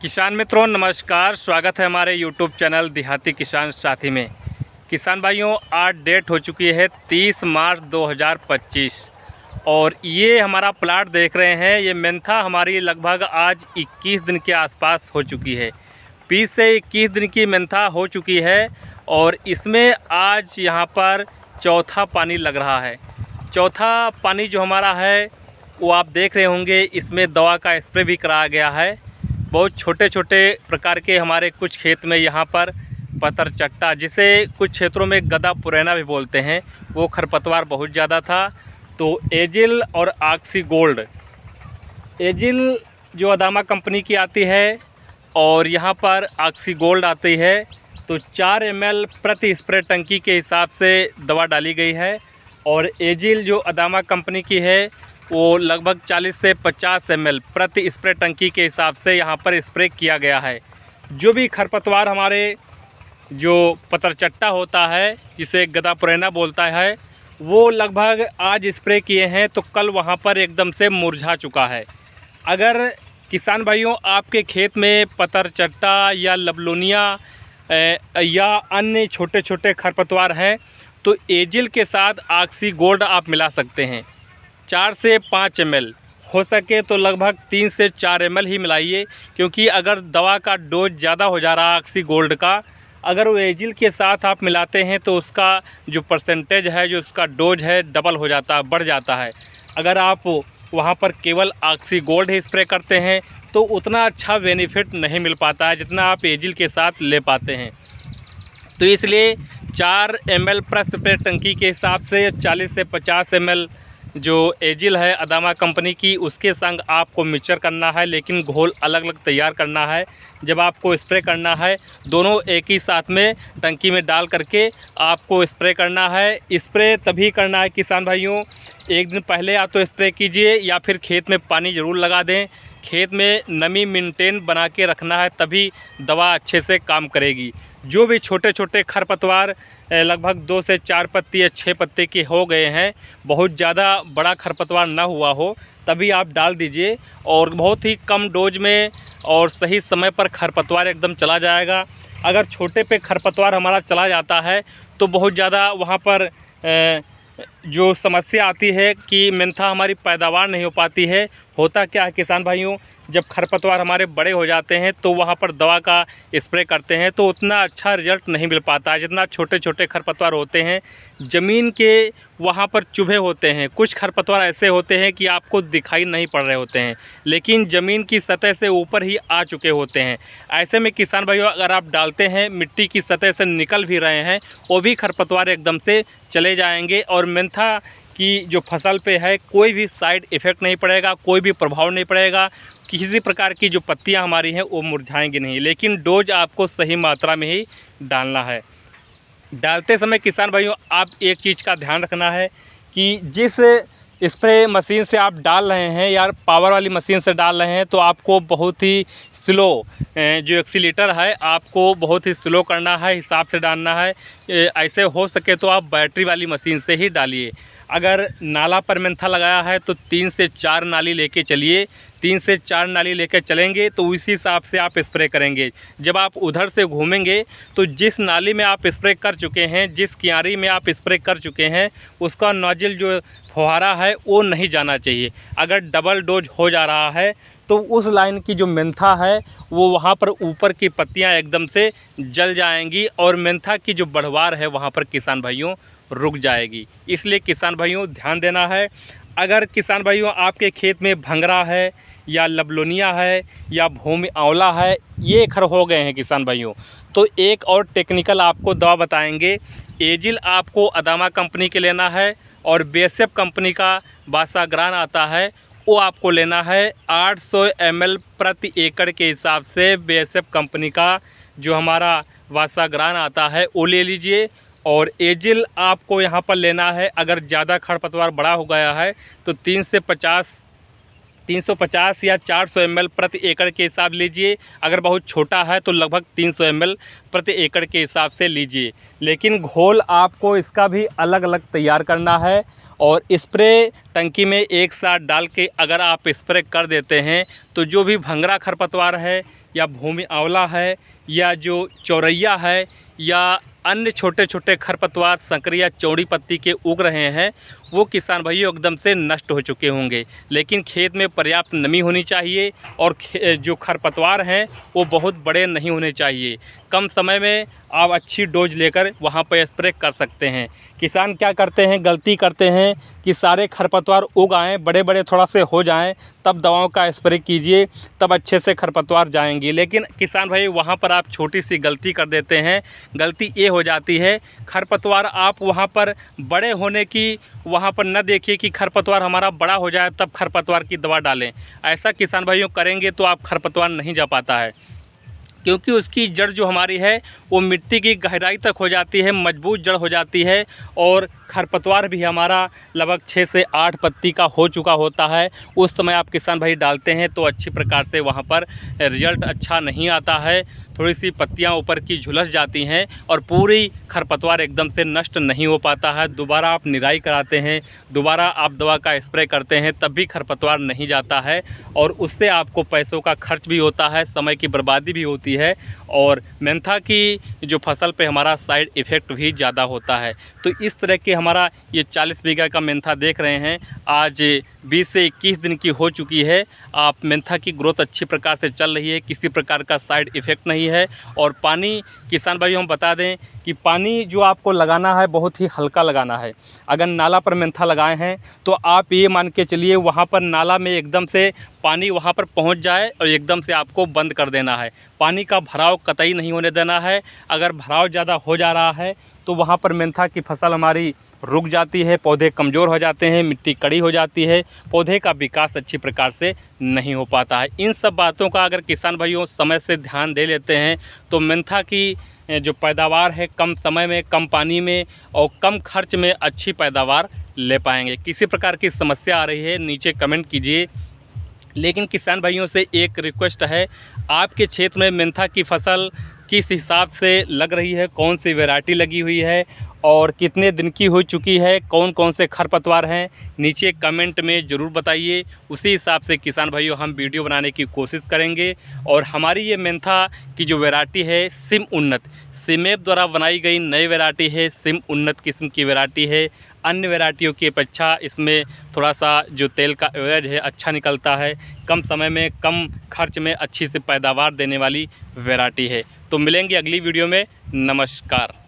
किसान मित्रों नमस्कार, स्वागत है हमारे YouTube चैनल देहाती किसान साथी में। किसान भाइयों, आज डेट हो चुकी है 30 मार्च 2025 और ये हमारा प्लाट देख रहे हैं। ये मेंथा हमारी लगभग आज 21 दिन के आसपास हो चुकी है। 20 से 21 दिन की मेंथा हो चुकी है और इसमें आज यहाँ पर चौथा पानी लग रहा है। चौथा पानी जो हमारा है वो आप देख रहे होंगे, इसमें दवा का स्प्रे भी कराया गया है। बहुत छोटे छोटे प्रकार के हमारे कुछ खेत में यहाँ पर पत्थर चट्टा, जिसे कुछ क्षेत्रों में गदा पुरैना भी बोलते हैं, वो खरपतवार बहुत ज़्यादा था। तो एजिल और ऑक्सी गोल्ड, एजिल जो अदामा कंपनी की आती है और यहाँ पर ऑक्सी गोल्ड आती है, तो 4 ml प्रति स्प्रे टंकी के हिसाब से दवा डाली गई है। और एजिल जो अदामा कंपनी की है वो लगभग 40 से 50 ml प्रति स्प्रे टंकी के हिसाब से यहाँ पर स्प्रे किया गया है। जो भी खरपतवार हमारे जो पतरचट्टा होता है, जिसे गदा पुरैना बोलता है, वो लगभग आज स्प्रे किए हैं तो कल वहाँ पर एकदम से मुरझा चुका है। अगर किसान भाइयों आपके खेत में पतरचट्टा या लबलोनिया या अन्य छोटे छोटे खरपतवार हैं तो एजिल के साथ ऑक्सी गोल्ड आप मिला सकते हैं। 4 से 5 ml, हो सके तो लगभग 3 से 4 ml ही मिलाइए, क्योंकि अगर दवा का डोज ज़्यादा हो जा रहा है ऑक्सी गोल्ड का, अगर वो एजिल के साथ आप मिलाते हैं तो उसका जो परसेंटेज है, जो उसका डोज है, डबल हो जाता है, बढ़ जाता है। अगर आप वहाँ पर केवल ऑक्सी गोल्ड ही स्प्रे करते हैं तो उतना अच्छा बेनिफिट नहीं मिल पाता है जितना आप एजिल के साथ ले पाते हैं। तो इसलिए 4 ml प्रति स्प्रे टंकी के हिसाब से 40 से 50 ml जो एजिल है अदामा कंपनी की, उसके संग आपको मिक्सचर करना है, लेकिन घोल अलग अलग तैयार करना है। जब आपको स्प्रे करना है, दोनों एक ही साथ में टंकी में डाल करके आपको स्प्रे करना है। स्प्रे तभी करना है किसान भाइयों, एक दिन पहले आप तो स्प्रे कीजिए या फिर खेत में पानी ज़रूर लगा दें। खेत में नमी मेंटेन बना के रखना है, तभी दवा अच्छे से काम करेगी। जो भी छोटे छोटे खरपतवार लगभग 2 से 4 पत्ती या 6 पत्ते के हो गए हैं, बहुत ज़्यादा बड़ा खरपतवार ना हुआ हो, तभी आप डाल दीजिए और बहुत ही कम डोज में और सही समय पर खरपतवार एकदम चला जाएगा। अगर छोटे पे खरपतवार हमारा चला जाता है तो बहुत ज़्यादा वहाँ पर जो समस्या आती है कि मेंथा हमारी पैदावार नहीं हो पाती है। होता क्या है किसान भाइयों, जब खरपतवार हमारे बड़े हो जाते हैं तो वहाँ पर दवा का स्प्रे करते हैं तो उतना अच्छा रिजल्ट नहीं मिल पाता है जितना छोटे छोटे खरपतवार होते हैं, ज़मीन के वहाँ पर चुभे होते हैं। कुछ खरपतवार ऐसे होते हैं कि आपको दिखाई नहीं पड़ रहे होते हैं, लेकिन ज़मीन की सतह से ऊपर ही आ चुके होते हैं। ऐसे में किसान भाइयों, अगर आप डालते हैं, मिट्टी की सतह से निकल भी रहे हैं, वो भी खरपतवार एकदम से चले जाएंगे और मेंथा की जो फसल पे है कोई भी साइड इफ़ेक्ट नहीं पड़ेगा, कोई भी प्रभाव नहीं पड़ेगा। किसी प्रकार की जो पत्तियां हमारी हैं वो मुरझाएंगी नहीं, लेकिन डोज आपको सही मात्रा में ही डालना है। डालते समय किसान भाइयों आप एक चीज़ का ध्यान रखना है कि जिस स्प्रे मशीन से आप डाल रहे हैं या पावर वाली मशीन से डाल रहे हैं तो आपको बहुत ही स्लो जो एक्सीलेटर है आपको बहुत ही स्लो करना है, हिसाब से डालना है। ऐसे हो सके तो आप बैटरी वाली मशीन से ही डालिए। अगर नाला पर मेंथा लगाया है तो 3 से 4 नाली लेके चलिए। 3 से 4 नाली लेकर चलेंगे तो उसी हिसाब से आप स्प्रे करेंगे। जब आप उधर से घूमेंगे तो जिस नाली में आप स्प्रे कर चुके हैं, जिस क्यारी में आप स्प्रे कर चुके हैं, उसका नोजल जो फुहारा है वो नहीं जाना चाहिए। अगर डबल डोज हो जा रहा है तो उस लाइन की जो मेंथा है वो वहाँ पर ऊपर की पत्तियाँ एकदम से जल जाएंगी और मेंथा की जो बढ़वार है वहाँ पर किसान भाइयों रुक जाएगी। इसलिए किसान भाइयों ध्यान देना है। अगर किसान भाइयों आपके खेत में भंगरा है या लबलोनिया है या भूमि आंवला है, ये खर हो गए हैं किसान भाइयों, तो एक और टेक्निकल आपको दवा बताएंगे। एजिल आपको अदामा कंपनी के लेना है और बीएसएफ कंपनी का वासाग्रान आता है, वो आपको लेना है। 800 ml प्रति एकड़ के हिसाब से बीएसएफ कंपनी का जो हमारा वासाग्रान आता है वो ले लीजिए। और एजिल आपको यहाँ पर लेना है, अगर ज़्यादा खरपतवार बड़ा हो गया है तो 350 या 400 ml प्रति एकड़ के हिसाब लीजिए। अगर बहुत छोटा है तो लगभग 300 ml प्रति एकड़ के हिसाब से लीजिए। लेकिन घोल आपको इसका भी अलग अलग तैयार करना है और स्प्रे टंकी में एक साथ डाल के अगर आप स्प्रे कर देते हैं तो जो भी भंगरा खरपतवार है या भूमि आंवला है या जो चौरैया है या अन्य छोटे छोटे खरपतवार संकरी या चौड़ी पत्ती के उग रहे हैं वो किसान भाइयों एकदम से नष्ट हो चुके होंगे। लेकिन खेत में पर्याप्त नमी होनी चाहिए और जो खरपतवार हैं वो बहुत बड़े नहीं होने चाहिए। कम समय में आप अच्छी डोज लेकर वहाँ पर स्प्रे कर सकते हैं। किसान क्या करते हैं, गलती करते हैं कि सारे खरपतवार उग आएँ, बड़े बड़े थोड़ा से हो जाएं, तब दवाओं का स्प्रे कीजिए, तब अच्छे से खरपतवार जाएंगी। लेकिन किसान भाई वहाँ पर आप छोटी सी गलती कर देते हैं। गलती ये हो जाती है, खरपतवार आप वहाँ पर बड़े होने की वहाँ पर न देखिए कि खरपतवार हमारा बड़ा हो जाए तब खरपतवार की दवा डालें। ऐसा किसान भाइयों करेंगे तो आप खरपतवार नहीं जा पाता है, क्योंकि उसकी जड़ जो हमारी है वो मिट्टी की गहराई तक हो जाती है, मजबूत जड़ हो जाती है और खरपतवार भी हमारा लगभग 6 से 8 पत्ती का हो चुका होता है। उस समय आप किसान भाई डालते हैं तो अच्छी प्रकार से वहाँ पर रिजल्ट अच्छा नहीं आता है। थोड़ी सी पत्तियां ऊपर की झुलस जाती हैं और पूरी खरपतवार एकदम से नष्ट नहीं हो पाता है। दोबारा आप निराई कराते हैं, दोबारा आप दवा का स्प्रे करते हैं, तब भी खरपतवार नहीं जाता है और उससे आपको पैसों का खर्च भी होता है, समय की बर्बादी भी होती है और मेंथा की जो फसल पे हमारा साइड इफ़ेक्ट भी ज़्यादा होता है। तो इस तरह के हमारा ये 40 बीघा का मेंथा देख रहे हैं, आज 20 से 21 दिन की हो चुकी है। आप मेंथा की ग्रोथ अच्छी प्रकार से चल रही है, किसी प्रकार का साइड इफ़ेक्ट नहीं है। और पानी किसान भाइयों हम बता दें कि पानी जो आपको लगाना है बहुत ही हल्का लगाना है। अगर नाला पर मेंथा लगाए हैं तो आप ये मान के चलिए वहाँ पर नाला में एकदम से पानी वहाँ पर पहुँच जाए और एकदम से आपको बंद कर देना है। पानी का भराव कतई नहीं होने देना है। अगर भराव ज़्यादा हो जा रहा है तो वहाँ पर मेंथा की फसल हमारी रुक जाती है, पौधे कमज़ोर हो जाते हैं, मिट्टी कड़ी हो जाती है, पौधे का विकास अच्छी प्रकार से नहीं हो पाता है। इन सब बातों का अगर किसान भाइयों समय से ध्यान दे लेते हैं तो मेंथा की जो पैदावार है कम समय में, कम पानी में और कम खर्च में अच्छी पैदावार ले पाएंगे। किसी प्रकार की समस्या आ रही है नीचे कमेंट कीजिए। लेकिन किसान भाइयों से एक रिक्वेस्ट है, आपके क्षेत्र में मेंथा की फसल किस हिसाब से लग रही है, कौन सी वैरायटी लगी हुई है और कितने दिन की हो चुकी है, कौन कौन से खरपतवार हैं, नीचे कमेंट में ज़रूर बताइए। उसी हिसाब से किसान भाइयों हम वीडियो बनाने की कोशिश करेंगे। और हमारी ये मेंथा की जो वैरायटी है सिम उन्नत, सीमेप द्वारा बनाई गई नई वैरायटी है, सिम उन्नत किस्म की वैरायटी है। अन्य वैरायटियों की अपेक्षा इसमें थोड़ा सा जो तेल का एवरेज है अच्छा निकलता है, कम समय में कम खर्च में अच्छी से पैदावार देने वाली वैरायटी है। तो मिलेंगे अगली वीडियो में। नमस्कार।